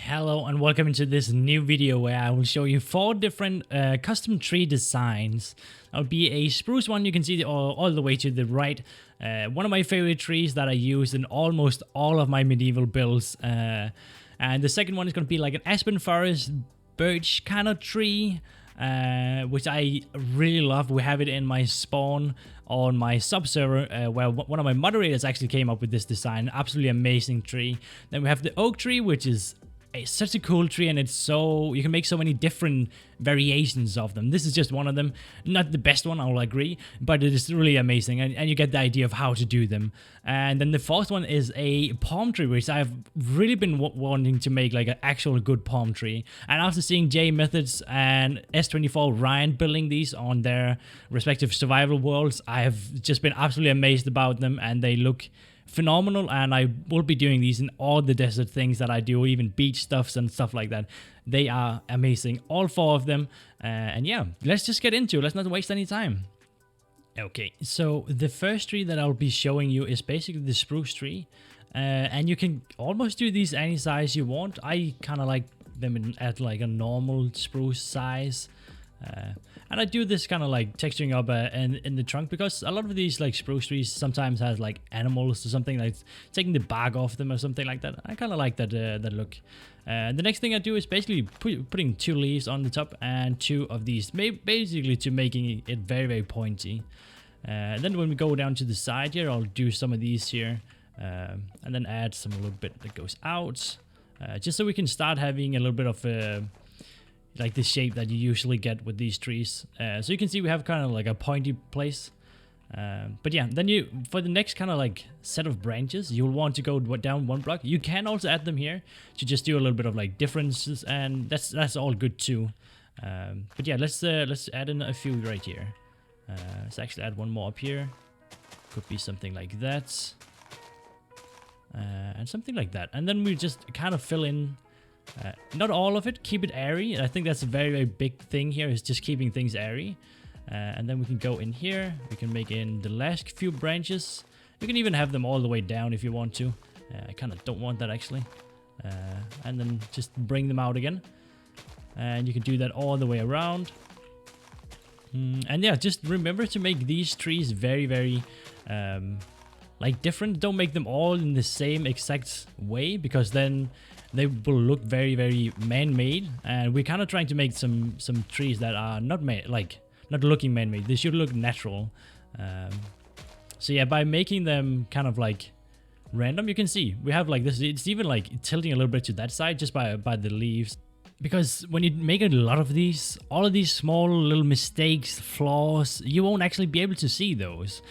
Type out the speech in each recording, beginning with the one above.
Hello and welcome into this new video where I will show you 4 different custom tree designs. That'll be a spruce one, you can see all the way to the right. One of my favorite trees that I use in almost all of my medieval builds. And the second one is going to be like an aspen forest, birch kind of tree, which I really love. We have it in my spawn on my sub-server where one of my moderators actually came up with this design. Absolutely amazing tree. Then we have the oak tree, which is such a cool tree, and it's so you can make so many different variations of them. This is just one of them, not the best one, I'll agree, but it is really amazing, and you get the idea of how to do them. And then the fourth one is a palm tree, which I've really been wanting to make like an actual good palm tree. And after seeing J Methods and S24 Ryan building these on their respective survival worlds, I have just been absolutely amazed about them, and they look phenomenal, and I will be doing these in all the desert things that I do, even beach stuffs and stuff like that. They are amazing, all 4 of them. And yeah, let's just get into it. Let's not waste any time. Okay, so the first tree that I'll be showing you is basically the spruce tree, and you can almost do these any size you want. I kind of like them at like a normal spruce size. And I do this kind of like texturing up in the trunk, because a lot of these like spruce trees sometimes has like animals or something, like taking the bark off them or something like that. I kind of like that that look. The next thing I do is basically putting 2 leaves on the top and 2 of these, basically to making it very, very pointy. Then when we go down to the side here, I'll do some of these here, and then add some a little bit that goes out, just so we can start having a little bit of like the shape that you usually get with these trees. So you can see we have kind of like a pointy place. But yeah, then for the next kind of like set of branches, you'll want to go down 1 block. You can also add them here to just do a little bit of like differences, and that's all good too. But yeah, let's add in a few right here. Let's actually add 1 more up here. Could be something like that. And something like that. And then we just kind of fill in not all of it, keep it airy. I think that's a very, very big thing here, is just keeping things airy. And then we can go in here, we can make in the last few branches. You can even have them all the way down if you want to. I kind of don't want that actually. And then just bring them out again. And you can do that all the way around. And yeah, just remember to make these trees very, very like different. Don't make them all in the same exact way, because then they will look very, very man-made, and we're kind of trying to make some trees that are not looking man-made. They should look natural. So yeah, by making them kind of like random, you can see we have like this. It's even like tilting a little bit to that side just by the leaves, because when you make a lot of these, all of these small little mistakes, flaws, you won't actually be able to see those.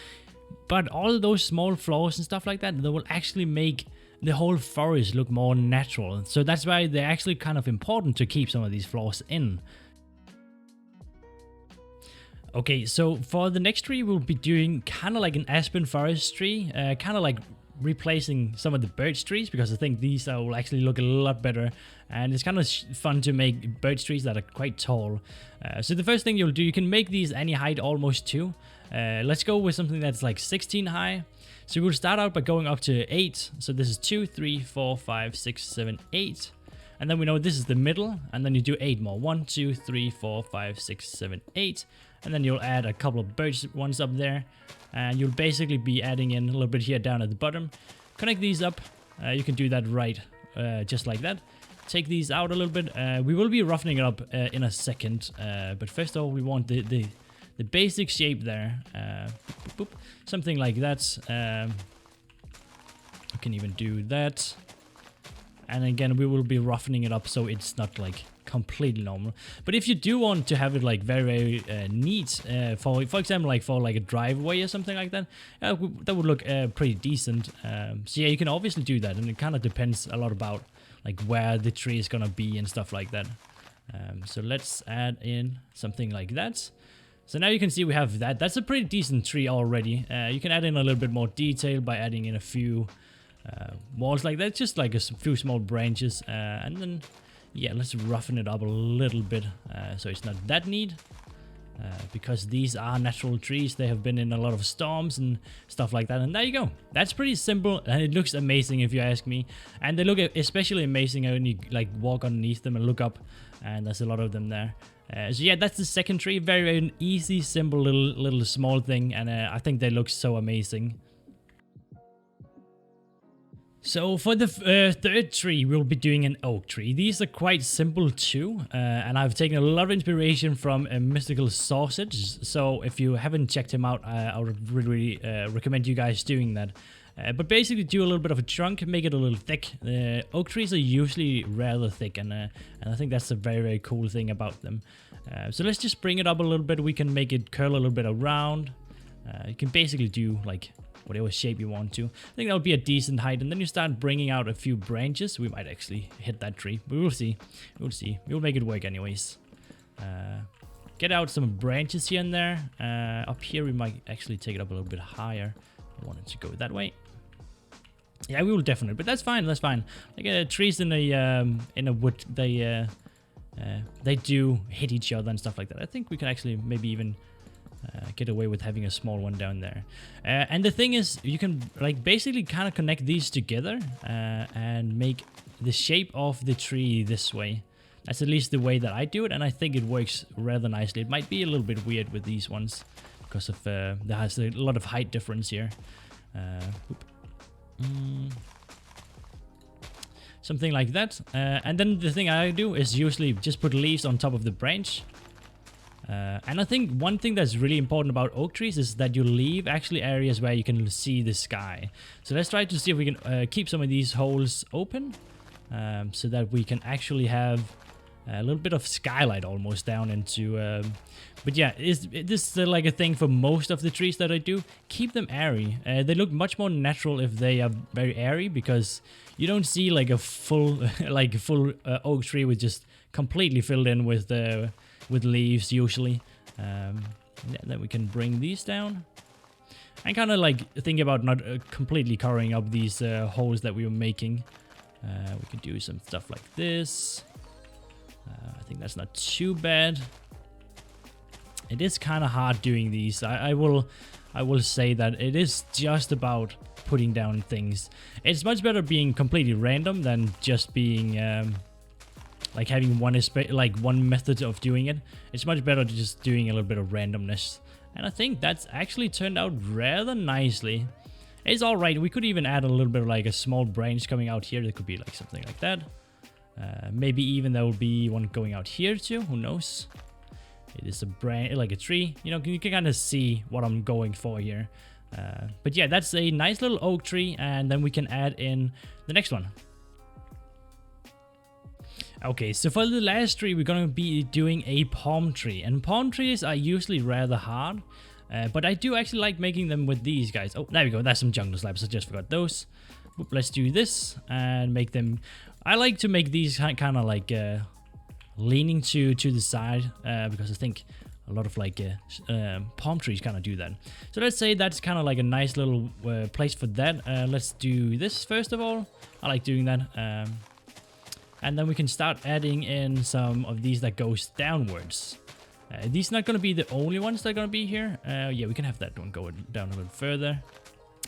But all of those small flaws and stuff like that, they will actually make the whole forest look more natural. So that's why they're actually kind of important to keep some of these flaws in. Okay, so for the next tree, we'll be doing kind of like an aspen forest tree, kind of like replacing some of the birch trees, because I think these will actually look a lot better, and it's kind of fun to make birch trees that are quite tall. So the first thing you'll do, you can make these any height almost to. Let's go with something that's like 16 high. So we'll start out by going up to 8. So this is 2, 3, 4, 5, 6, 7, 8. And then we know this is the middle, and then you do 8 more. 1, 2, 3, 4, 5, 6, 7, 8. And then you'll add a couple of birch ones up there. And you'll basically be adding in a little bit here down at the bottom. Connect these up. You can do that right, just like that. Take these out a little bit. We will be roughening it up in a second. But first of all, we want the basic shape there, boop, boop, something like that. You can even do that, and again we will be roughening it up so it's not like completely normal. But if you do want to have it like very, very neat, for example, like for like a driveway or something like that, that would look pretty decent. So yeah, you can obviously do that, and it kind of depends a lot about like where the tree is gonna be and stuff like that. So let's add in something like that. So now you can see we have that. That's a pretty decent tree already. You can add in a little bit more detail by adding in a few walls like that, just like a few small branches. And then, yeah, let's roughen it up a little bit so it's not that neat. because these are natural trees. They have been in a lot of storms and stuff like that, and there you go. That's pretty simple, and it looks amazing if you ask me. And they look especially amazing when you like walk underneath them and look up, and there's a lot of them there. So yeah, that's the second tree. Very, very easy, simple little small thing, and I think they look so amazing. So for the third tree, we'll be doing an oak tree. These are quite simple too, and I've taken a lot of inspiration from a Mystical Sausage. So if you haven't checked him out, I would really recommend you guys doing that. But basically do a little bit of a trunk, make it a little thick. Oak trees are usually rather thick, and I think that's a very, very cool thing about them. So let's just bring it up a little bit. We can make it curl a little bit around. You can basically do like whatever shape you want to. I think that would be a decent height, and then you start bringing out a few branches. We might actually hit that tree, but we'll see. We'll see. We'll make it work anyways. Get out some branches here and there. Up here, we might actually take it up a little bit higher. I wanted to go that way. Yeah, we will definitely, but that's fine. That's fine. Like trees in a wood, they do hit each other and stuff like that. I think we can actually maybe even get away with having a small one down there. And the thing is, you can like basically kind of connect these together and make the shape of the tree this way. That's at least the way that I do it, and I think it works rather nicely. It might be a little bit weird with these ones because of there has a lot of height difference here. Something like that. And then the thing I do is usually just put leaves on top of the branch. And I think one thing that's really important about oak trees is that you leave actually areas where you can see the sky. So let's try to see if we can keep some of these holes open, so that we can actually have a little bit of skylight almost down into... but yeah, this is like a thing for most of the trees that I do. Keep them airy. They look much more natural if they are very airy, because you don't see like a full oak tree with just completely filled in with leaves usually. Yeah, then we can bring these down and kind of like think about not completely covering up these holes that we were making. We can do some stuff like this. I think that's not too bad. It is kind of hard doing these. I will say that it is just about putting down things. It's much better being completely random than just being like having one method of doing it. It's much better just doing a little bit of randomness. And I think that's actually turned out rather nicely. It's alright. We could even add a little bit of like a small branch coming out here. There could be like something like that. Maybe even there will be one going out here too. Who knows? It is a branch, like a tree. You know, you can kind of see what I'm going for here. But yeah, that's a nice little oak tree. And then we can add in the next one. Okay, so for the last tree, we're going to be doing a palm tree. And palm trees are usually rather hard. But I do actually like making them with these guys. Oh, there we go. That's some jungle slabs. I just forgot those. Oop, let's do this and make them... I like to make these kind of like leaning to the side because I think a lot of like palm trees kind of do that. So let's say that's kind of like a nice little place for that. Let's do this first of all. I like doing that. And then we can start adding in some of these that goes downwards. These are not going to be the only ones that are going to be here. Yeah, we can have that one go down a little further.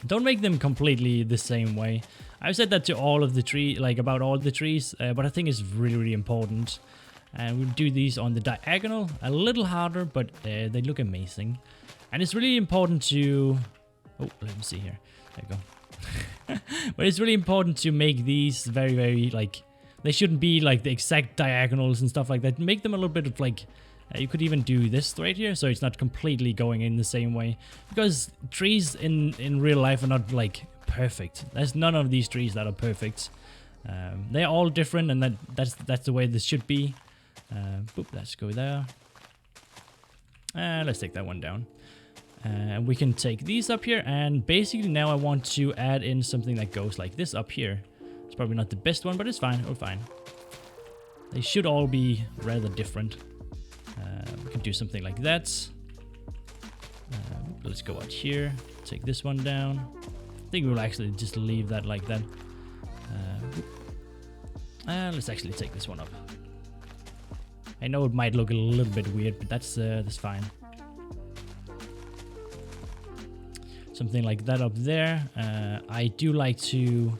Don't make them completely the same way. I've said that to all of the trees, like about all the trees, but I think it's really, really important. And we'll do these on the diagonal, a little harder, but they look amazing. And it's really important to... Oh, let me see here. There you go. But it's really important to make these very, very, like... They shouldn't be like the exact diagonals and stuff like that. Make them a little bit of like... you could even do this right here, so it's not completely going in the same way. Because trees in real life are not like perfect. There's none of these trees that are perfect. They're all different, and that's the way this should be. Boop, let's go there. Let's take that one down. And we can take these up here, and basically now I want to add in something that goes like this up here. It's probably not the best one, but it's fine. Oh, fine. They should all be rather different. We can do something like that. Let's go out here. Take this one down. I think we'll actually just leave that like that. Let's actually take this one up. I know it might look a little bit weird, but that's fine. Something like that up there. I do like to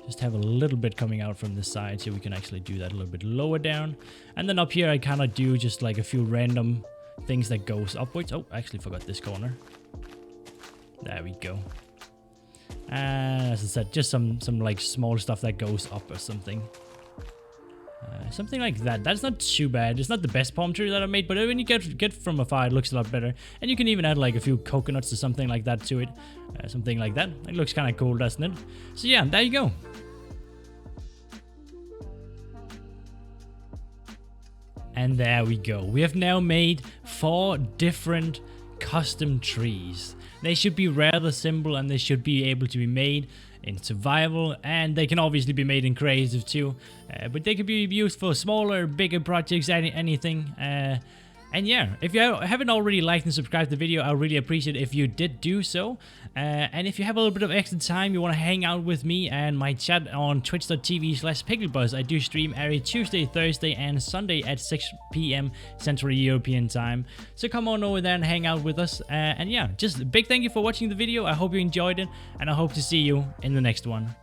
just have a little bit coming out from the side, so we can actually do that a little bit lower down. And then up here I kind of do just like a few random things that goes upwards. Oh, I actually forgot this corner. There we go. As I said, just some like small stuff that goes up or something. Something like that. That's not too bad. It's not the best palm tree that I made, but when you get from afar, it looks a lot better. And you can even add like a few coconuts or something like that to it. Something like that. It looks kind of cool, doesn't it? So yeah, there you go. And there we go. We have now made 4 different custom trees. They should be rather simple, and they should be able to be made in survival, and they can obviously be made in creative too. But they could be used for smaller, bigger projects, anything. And yeah, if you haven't already liked and subscribed to the video, I really appreciate it if you did do so. And if you have a little bit of extra time, you want to hang out with me and my chat on twitch.tv/picklebuzz. I do stream every Tuesday, Thursday, and Sunday at 6 p.m. Central European Time. So come on over there and hang out with us. And yeah, just a big thank you for watching the video. I hope you enjoyed it, and I hope to see you in the next one.